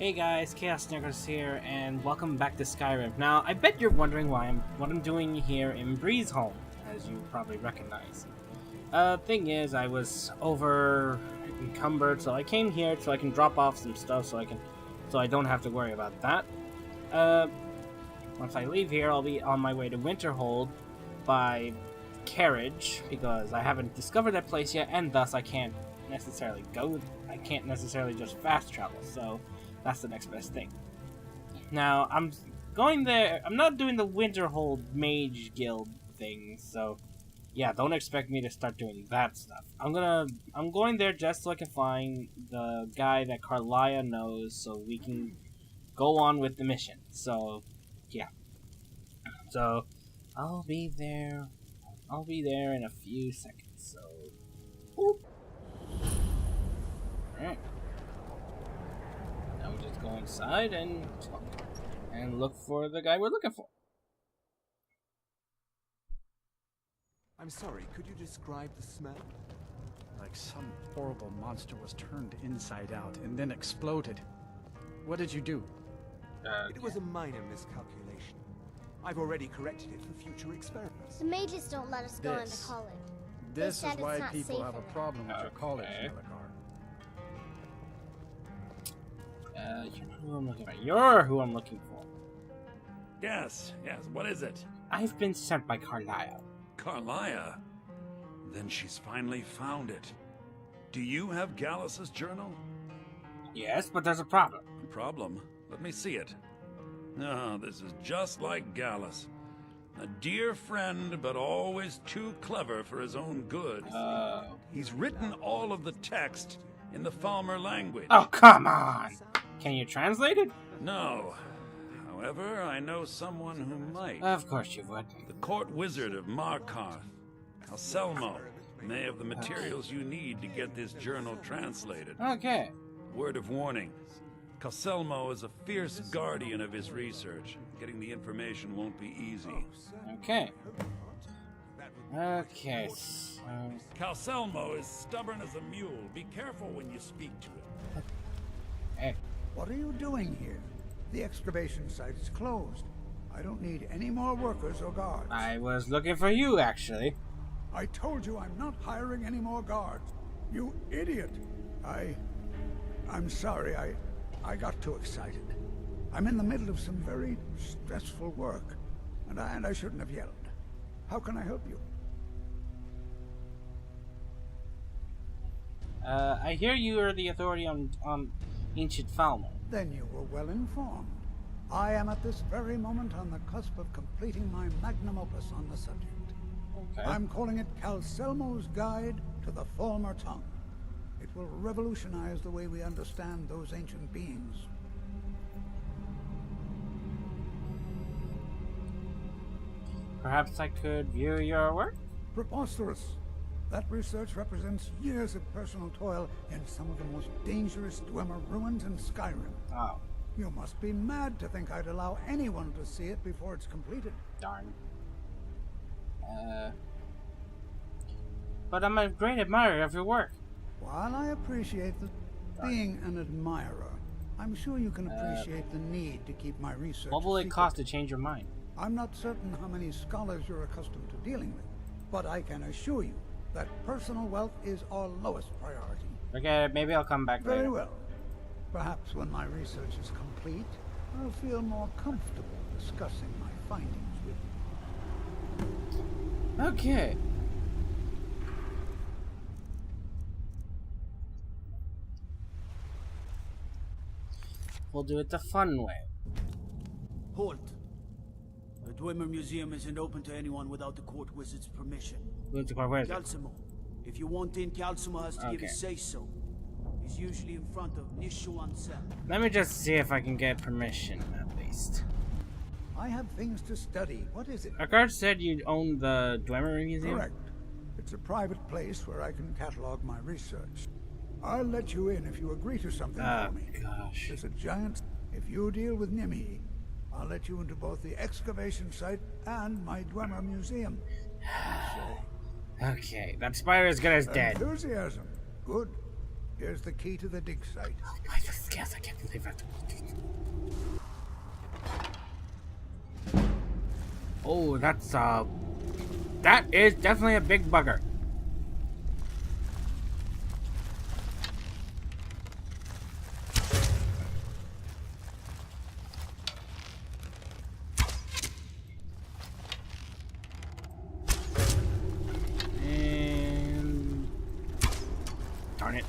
Hey guys, Chaos-Necros here, and welcome back to Skyrim. Now, I bet you're wondering what I'm doing here in Breeze Home, as you probably recognize. Thing is, I was over encumbered, so I came here so I can drop off some stuff, so I don't have to worry about that. Once I leave here, I'll be on my way to Winterhold by carriage, because I haven't discovered that place yet, and thus I can't necessarily just fast travel, so that's the next best thing. Now, I'm going there. I'm not doing the Winterhold Mage Guild thing, so yeah, don't expect me to start doing that stuff. I'm going there just so I can find the guy that Carlia knows, so we can go on with the mission. So, yeah. So, I'll be there in a few seconds. So, whoop. All right. Now we just go inside and look for the guy we're looking for. I'm sorry, could you describe the smell? Like some horrible monster was turned inside out and then exploded. What did you do? It was a minor miscalculation. I've already corrected it for future experiments. The mages don't let us go into college. This They is said why it's not people safe have a in there. problem with your college, Okay. Melikar. You're not who I'm looking for. You're who I'm looking for. Yes, what is it? I've been sent by Carlia. Carlia? Then she's finally found it. Do you have Gallus's journal? Yes, but there's a problem. Problem? Let me see it. Oh, this is just like Gallus. A dear friend, but always too clever for his own good. He's written all of the text in the Falmer language. Oh, come on! Can you translate it? No. However, I know someone who might. Of course you would. The court wizard of Markarth, Calselmo, may have the materials you need to get this journal translated. Okay. Word of warning. Calselmo is a fierce guardian of his research. Getting the information won't be easy. Okay. Okay. So... Calselmo is stubborn as a mule. Be careful when you speak to him. Hey. What are you doing here? The excavation site is closed. I don't need any more workers or guards. I was looking for you, actually. I told you I'm not hiring any more guards. You idiot. I'm sorry. I got too excited. I'm in the middle of some very stressful work, and I shouldn't have yelled. How can I help you? I hear you are the authority on ancient Falmer. Then you were well informed. I am at this very moment on the cusp of completing my magnum opus on the subject. Okay. I'm calling it Calselmo's Guide to the Falmer Tongue. It will revolutionize the way we understand those ancient beings. Perhaps I could view your work? Preposterous. That research represents years of personal toil in some of the most dangerous Dwemer ruins in Skyrim. Oh, You must be mad to think I'd allow anyone to see it before it's completed. darn. But I'm a great admirer of your work. While I appreciate being an admirer, I'm sure you can appreciate the need to keep my research What will it secret. cost to change your mind? I'm not certain how many scholars you're accustomed to dealing with, but I can assure you that personal wealth is our lowest priority. Okay, maybe I'll come back Very later. well. Perhaps when my research is complete, I'll feel more comfortable discussing my findings with you. Okay. We'll do it the fun way. Halt. The Dwemer Museum isn't open to anyone without the court wizard's permission. Where's it? Calcimo. If you want in, Calcimo has to give his say-so. He's usually in front of Nishu Ansel. Let me just see if I can get permission, at least. I have things to study. What is it? A guard said you own the Dwemer Museum? Correct. It's a private place where I can catalog my research. I'll let you in if you agree to something for me. Gosh. There's a giant... If you deal with Nimhi, I'll let you into both the excavation site and my Dwemer Museum. Okay, that spider is good as dead. Enthusiasm. Good. Here's the key to the dig site. Yes, I can't believe it. Oh, that is definitely a big bugger. And darn it.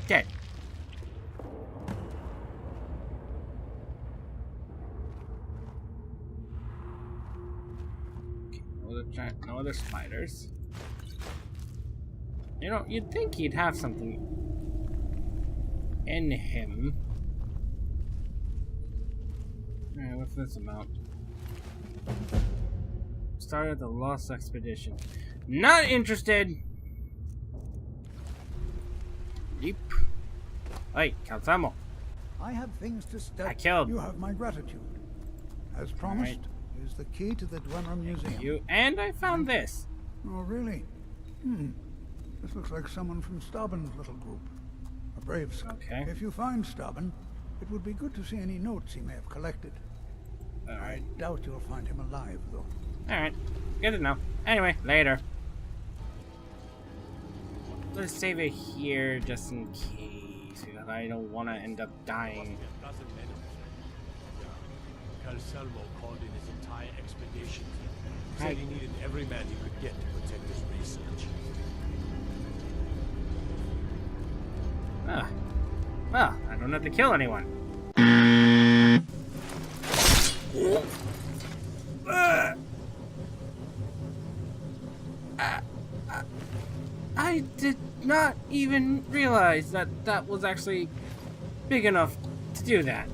Dead. No other spiders. You know, you'd think he'd have something in him. Alright, what's this about? Started the Lost Expedition. Not interested! Yeep. Hey, Calzamo. I have things to study. I killed. You have my gratitude. As promised, here's the key to the Dwemer Museum. And I found this. Oh, really? This looks like someone from Stauben's little group. A brave scout. Okay. If you find Stauben, it would be good to see any notes he may have collected. Alright. I doubt you'll find him alive, though. Alright. Good to know. Anyway, later. Let's save it here just in case, because I don't want to end up dying. Calcelmo called in his entire expedition. Said he needed every man he could get to protect his research. Well, I don't have to kill anyone. I did not even realize that that was actually big enough to do that.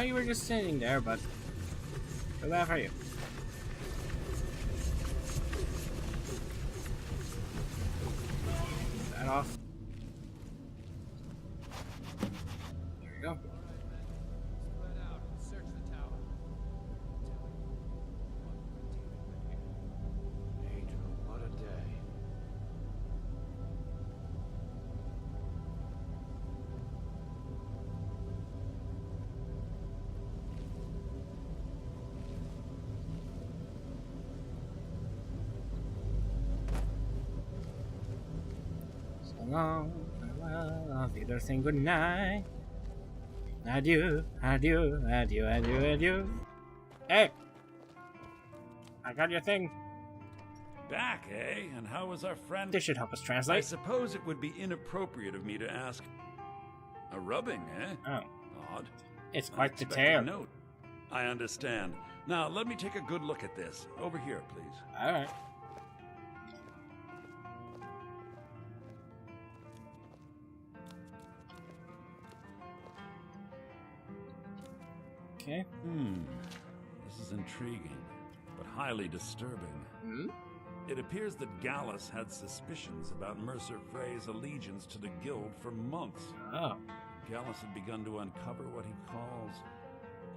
You were just sitting there, but feel bad for you. That off. There we go. What a day. Long, farewell, I'll be there saying goodnight. Adieu, adieu, adieu, adieu, adieu. Hey! I got your thing. Back, eh? And how was our friend? This should help us I translate. suppose it would be inappropriate of me to ask. A rubbing, eh? Oh, Odd. it's quite the Unexpected tale. note. I understand. Now, let me take a good look at this. Over here, please. Alright. Okay. This is intriguing, but highly disturbing. It appears that Gallus had suspicions about Mercer Frey's allegiance to the guild for months. Oh. Gallus had begun to uncover what he calls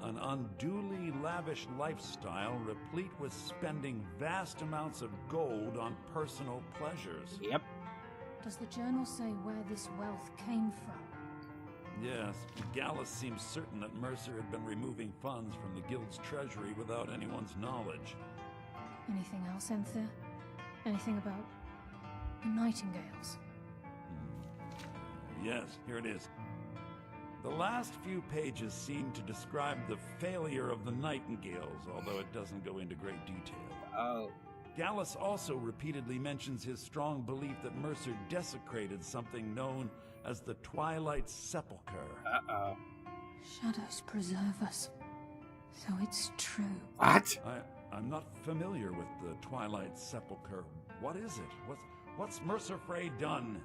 an unduly lavish lifestyle replete with spending vast amounts of gold on personal pleasures. Yep. Does the journal say where this wealth came from? Yes, Gallus seems certain that Mercer had been removing funds from the guild's treasury without anyone's knowledge. Anything else, Enthir? Anything about the Nightingales? Yes, here it is. The last few pages seem to describe the failure of the Nightingales, although it doesn't go into great detail. Oh. Gallus also repeatedly mentions his strong belief that Mercer desecrated something known as the Twilight Sepulchre. Uh-oh. Shadows preserve us. So it's true. What? I'm not familiar with the Twilight Sepulchre. What is it? What's Mercer Frey done?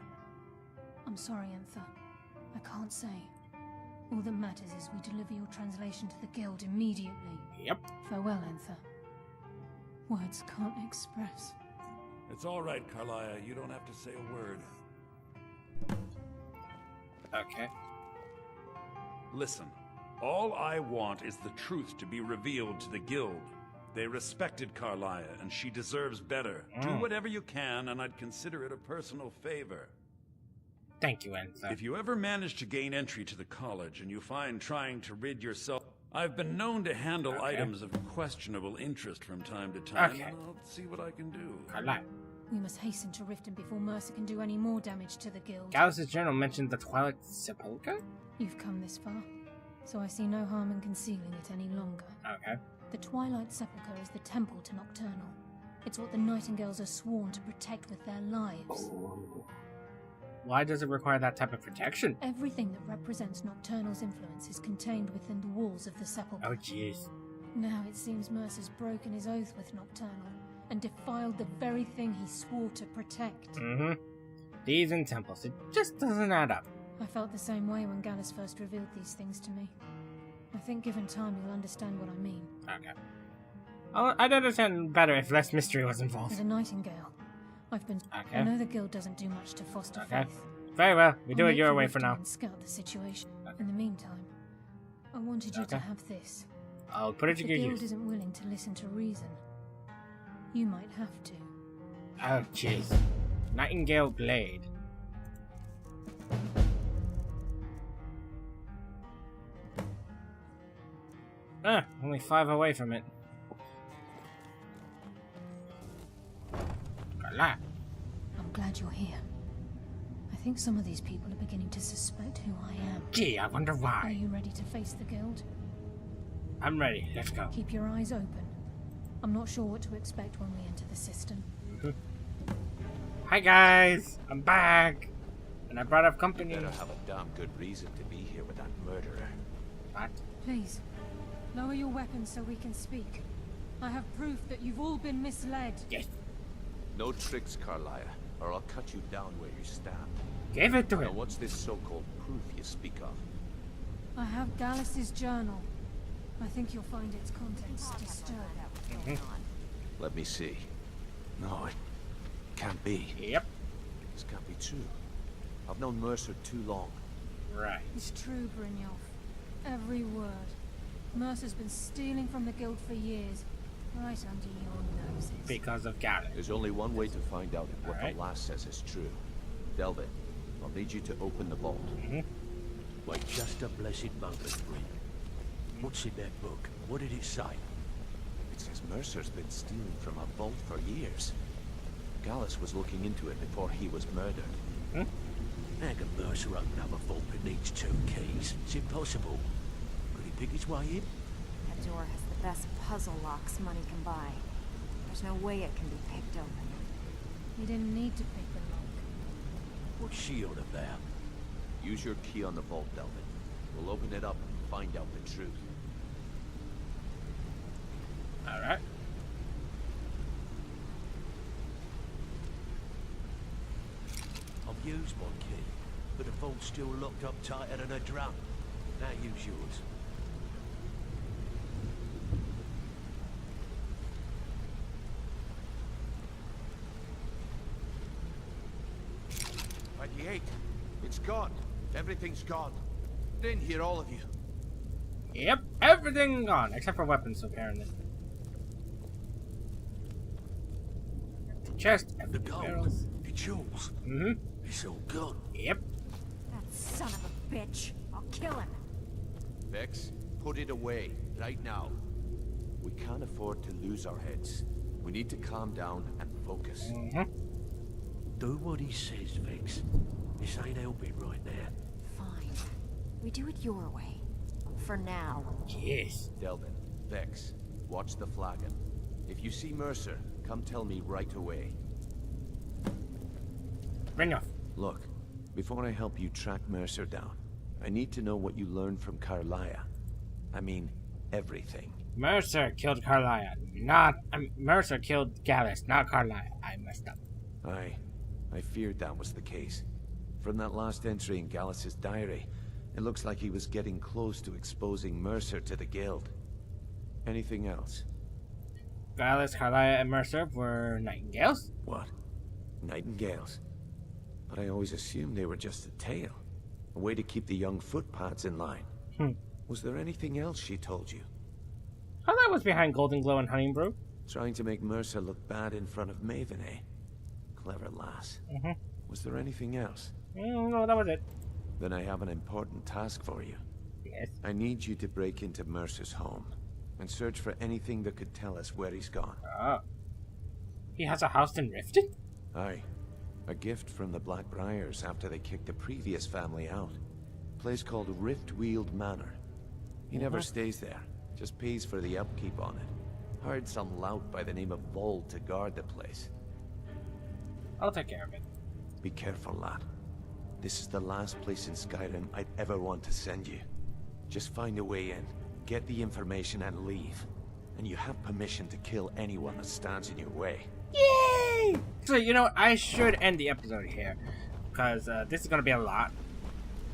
I'm sorry, Enthir. I can't say. All that matters is we deliver your translation to the guild immediately. Yep. Farewell, Anther. Words can't express. It's all right, Carlia. You don't have to say a word. Okay. Listen, all I want is the truth to be revealed to the guild. They respected Carlia, and she deserves better. Do whatever you can, and I'd consider it a personal favor. Thank you, Enza. If you ever manage to gain entry to the college, and you find trying to rid yourself... I've been known to handle items of questionable interest from time to time, and I'll see what I can do. Carlia. We must hasten to Riften before Mercer can do any more damage to the guild. Gallus' journal mentioned the Twilight Sepulchre? You've come this far, so I see no harm in concealing it any longer. Okay. The Twilight Sepulchre is the temple to Nocturnal. It's what the Nightingales are sworn to protect with their lives. Ooh. Why does it require that type of protection? Everything that represents Nocturnal's influence is contained within the walls of the Sepulchre. Oh, jeez. Now it seems Mercer's broken his oath with Nocturnal and defiled the very thing he swore to protect. Mm-hmm. These and temples, it just doesn't add up. I felt the same way when Gallus first revealed these things to me. I think given time you'll understand what I mean. Okay. I'd understand better if less mystery was As involved. a Nightingale, I've been... Okay. I know the guild doesn't do much to foster faith. Very well, we do I'll it make your you way Riften for now. and scout the situation. In the meantime, I wanted you to have this. I'll put it If to the good guild use. isn't willing to listen to reason, you might have to. Oh, jeez. Nightingale Blade. Only 5 away from it. Carlia. I'm glad you're here. I think some of these people are beginning to suspect who I am. Gee, I wonder Are why. you ready to face the guild? I'm ready. Let's go. Keep your eyes open. I'm not sure what to expect when we enter the system. Hi guys, I'm back, and I brought up company. You better have a damn good reason to be here with that murderer. What? Please, lower your weapons so we can speak. I have proof that you've all been misled. Yes. No tricks, Carlia, or I'll cut you down where you stand. Give it to Now, him. what's this so-called proof you speak of? I have Gallus's journal. I think you'll find its contents disturbing. Let me see. No, it can't be. Yep. This can't be true. I've known Mercer too long. Right. It's true, Brynjolf. Every word. Mercer's been stealing from the guild for years, right under your noses. Because of Gallus. There's only one way to find out if what Alright. the lass says is true. Delve it. I'll need you to open the vault. Wait just a blessed moment, Bryn. What's in that book? What did it say? It says Mercer's been stealing from a vault for years. Gallus was looking into it before he was murdered. How can Mercer open up a vault that needs 2 keys? It's impossible. Could he pick his way in? That door has the best puzzle locks money can buy. There's no way it can be picked open. You didn't need to pick the lock. What's she on about? Use your key on the vault, Delvin. We'll open it up and find out the truth. Alright. I've used my key, but the vault's still locked up tighter than a drum. Now use yours. It's gone. Everything's gone. Get in here, all of you. Yep, everything gone, except for weapons, apparently. The chest, The empty gold, barrels. the jewels, it's all gone. Yep. That son of a bitch. I'll kill him. Vex, put it away, right now. We can't afford to lose our heads. We need to calm down and focus. Do what he says, Vex. This ain't helping right now. Fine. We do it your way. For now. Yes. Delvin, Vex, watch the flagon. If you see Mercer, come tell me right away. Brynjolf. Look, before I help you track Mercer down, I need to know what you learned from Carlia. I mean, everything. Mercer killed Carlia, not... Mercer killed Gallus, not Carlia. I messed up. I feared that was the case. From that last entry in Gallus's diary, It looks like he was getting close to exposing Mercer to the guild. Anything else? Gallus, Carlia, and Mercer were nightingales. What? Nightingales? But I always assumed they were just a tale. A way to keep the young footpads in line. Was there anything else she told you? Oh, that was behind Golden Glow and Honeymbrew. Trying to make Mercer look bad in front of Maven, eh? Clever lass. Was there anything else? No, that was it. Then I have an important task for you. Yes. I need you to break into Mercer's home and search for anything that could tell us where he's gone. Oh. He has a house in Riften? Aye. A gift from the Blackbriars after they kicked the previous family out. A place called Riftweald Manor. He never stays there, just pays for the upkeep on it. Hired some lout by the name of Vold to guard the place. I'll take care of it. Be careful, lad. This is the last place in Skyrim I'd ever want to send you. Just find a way in, get the information and leave. And you have permission to kill anyone that stands in your way. Yay! So, you know what? I should end the episode here. Because this is going to be a lot.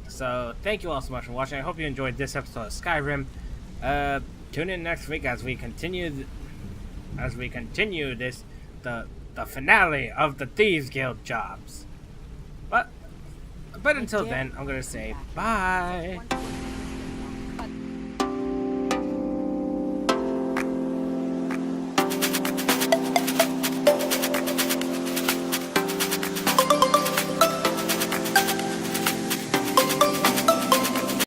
So, thank you all so much for watching. I hope you enjoyed this episode of Skyrim. Tune in next week as we continue... this... The finale of the Thieves Guild jobs. But until then, I'm going to say bye.